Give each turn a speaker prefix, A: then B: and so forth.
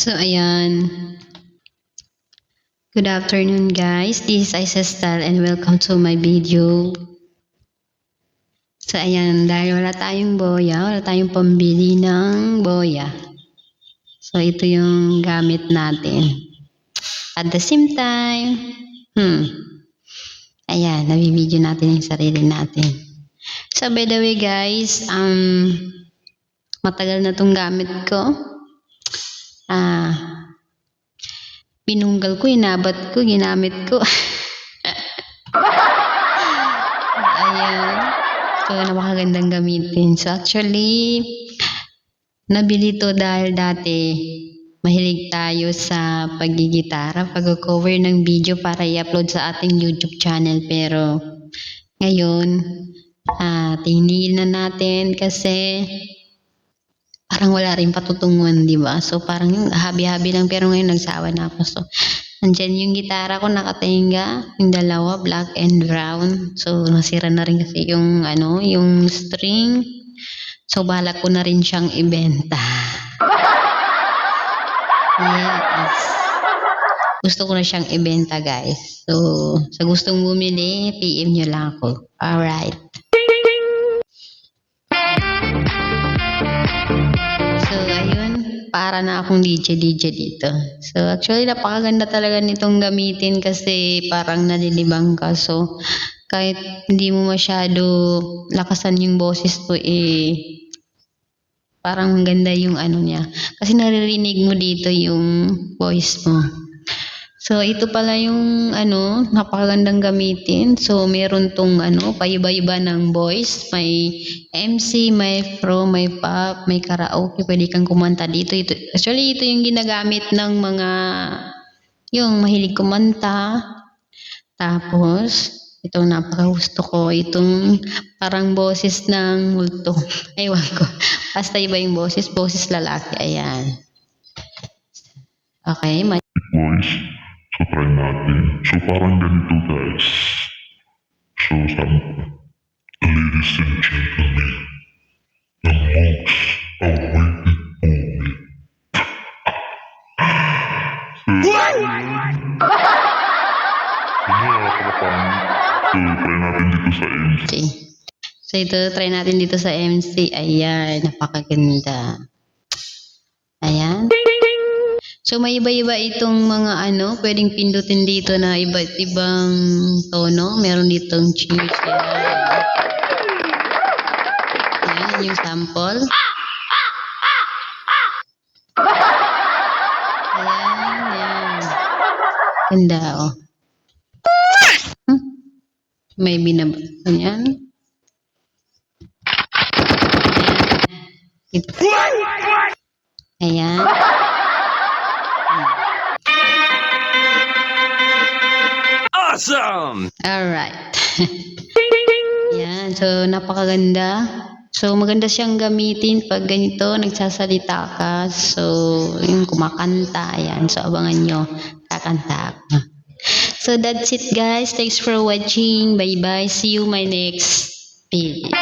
A: So, ayan. Good afternoon, guys. This is Isestal and welcome to my video. So, ayan. Dahil wala tayong boya, wala tayong pambili ng boya. So, ito yung gamit natin. At the same time, ayan, nabibideo natin yung sarili natin. So, by the way, guys, matagal na tong gamit ko. Pinunggal ko, inabat ko, ginamit ko. Ayan. So, napakagandang gamitin. So, actually, nabili to dahil dati mahilig tayo sa paggigitara, pag-cover ng video para i-upload sa ating YouTube channel. Pero, ngayon, tinigil na natin kasi parang wala rin patutunguhan, di ba? So, parang yung habi-habi lang, pero ngayon nagsawa na ako. So, nandyan yung gitara ko, nakatenga, yung dalawa, black and brown. So, nasira na rin kasi yung, yung string. So, balak ko na rin siyang ibenta. Yes. Gusto ko na siyang ibenta, guys. So, sa gustong bumili, PM nyo lang ako. Alright. Para na akong DJ dito. So, actually, napakaganda talaga nitong gamitin kasi parang nalilibang ka. So, kahit hindi mo masyado lakasan yung boses ko, parang ganda yung niya. Kasi naririnig mo dito yung voice mo. So, ito pala yung napakagandang gamitin. So, meron tong paiba-iba ng voice. May MC, may pro, may pop, may karaoke. Pwede kang kumanta dito. Actually, ito yung ginagamit ng mga yung mahilig kumanta. Tapos, itong napakagusto ko. Itong parang boses ng multo. Ewan ko. Basta iba yung boses. Boses lalaki. Ayan. Okay.
B: Voice. So, try natin. So, parang ganito, guys. So, ladies and gentlemen, the most awaited moment.
A: So, ito, try natin dito sa MC. Ayan, napakaganda. Ayan. So, may iba-iba itong mga pwedeng pindutin dito na iba't ibang tono. Meron ditong cheers. Ayan, yung sample. Ayan. Ganda, oh. May binaba. Ayan. Ayan.
C: Awesome!
A: Alright. Yan. So, napakaganda. So, maganda siyang gamitin pag ganito, nagsasalita ka. So, yung kumakanta. Ayan. So, abangan nyo. Kakanta ako. So, that's it, guys. Thanks for watching. Bye-bye. See you my next video.